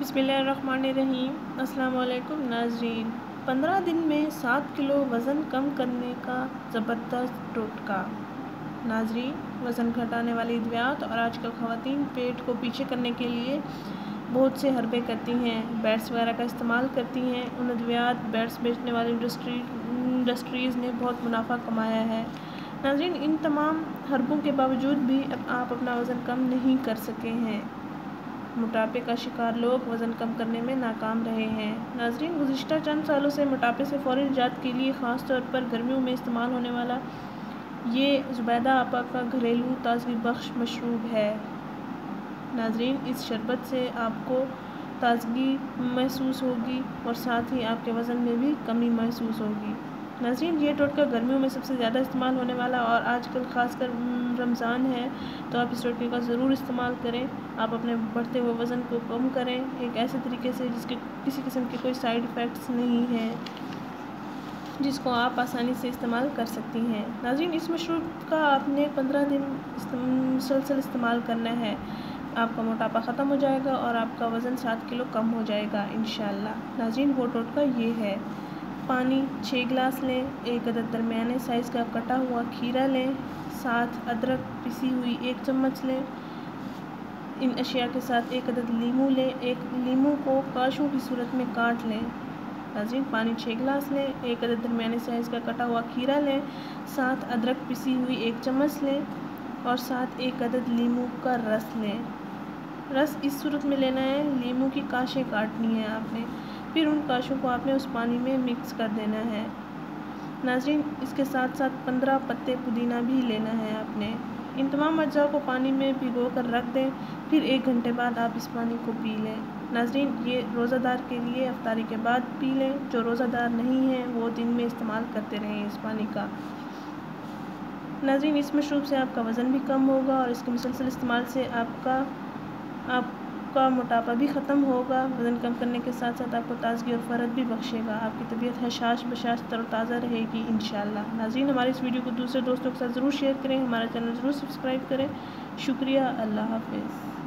बिस्मिल्लाहिर्रहमानिर्रहीम। अस्सलाम वालेकुम नाज़रीन। 15 दिन में 7 किलो वज़न कम करने का ज़बरदस्त टोटका। नाज़रीन, वज़न घटाने वाली अद्वियात और आजकल ख़वातीन पेट को पीछे करने के लिए बहुत से हरबे करती हैं, बैट्स वगैरह का इस्तेमाल करती हैं। उन अद्वियात बैट्स बेचने वाली इंडस्ट्रीज़ ने बहुत मुनाफा कमाया है। नाज़रीन, इन तमाम हरबों के बावजूद भी आप अपना वज़न कम नहीं कर सके हैं। मोटापे का शिकार लोग वज़न कम करने में नाकाम रहे हैं। नाज़रीन, गुज़िश्ता चंद सालों से मोटापे से फौरी निजात के लिए ख़ास तौर पर गर्मियों में इस्तेमाल होने वाला ये ज़ुबैदा आपा का घरेलू ताज़गी बख्श मशरूब है। नाज़रीन, इस शरबत से आपको ताज़गी महसूस होगी और साथ ही आपके वज़न में भी कमी महसूस होगी। नाज़रीन, ये टोटका गर्मियों में सबसे ज़्यादा इस्तेमाल होने वाला और आजकल ख़ासकर रमज़ान है तो आप इस टोटके का ज़रूर इस्तेमाल करें। आप अपने बढ़ते हुए वज़न को कम करें एक ऐसे तरीके से जिसके किसी किस्म के कोई साइड इफ़ेक्ट्स नहीं हैं, जिसको आप आसानी से इस्तेमाल कर सकती हैं। नाज़रीन, इस मशरूब का आपने 15 दिन मुसलसल इस्तेमाल करना है। आपका मोटापा ख़त्म हो जाएगा और आपका वज़न 7 किलो कम हो जाएगा इंशाअल्लाह। नाज़रीन, वो टोटका ये है। पानी 6 गिलास लें, एक अदद दरमियाने साइज़ का कटा हुआ खीरा लें, साथ अदरक पिसी हुई 1 चम्मच लें। इन अशिया के साथ एक अदद लीमू लें, एक लीमू को काशों की सूरत में काट लें। नाज़रीन, पानी 6 गिलास लें, एक अदद दरमियाने साइज़ का कटा हुआ खीरा लें, साथ अदरक पिसी हुई 1 चम्मच लें और साथ एक अदद लीमू का रस लें। रस इस सूरत में लेना है, लीमू की काशें काटनी है आपने, फिर उन काशों को आपने उस पानी में मिक्स कर देना है। नाज़रीन, इसके साथ साथ 15 पत्ते पुदीना भी लेना है आपने। इन तमाम अज्जा को पानी में भिगो कर रख दें, फिर 1 घंटे बाद आप इस पानी को पी लें। नाज़रीन, ये रोज़ादार के लिए इफ्तारी के बाद पी लें। जो रोज़ादार नहीं हैं वो दिन में इस्तेमाल करते रहें इस पानी का। नाज़रीन, इस मशरूब से आपका वज़न भी कम होगा और इसके मुसलसल इस्तेमाल से आपका मोटापा भी ख़त्म होगा। वज़न कम करने के साथ साथ आपको ताज़गी और फ़रत भी बख्शेगा। आपकी तबीयत हशाश बशाश तरोताज़ा रहेगी इंशाअल्लाह। नाज़रीन, हमारे इस वीडियो को दूसरे दोस्तों के साथ ज़रूर शेयर करें, हमारा चैनल ज़रूर सब्सक्राइब करें। शुक्रिया। अल्लाह हाफ़िज़।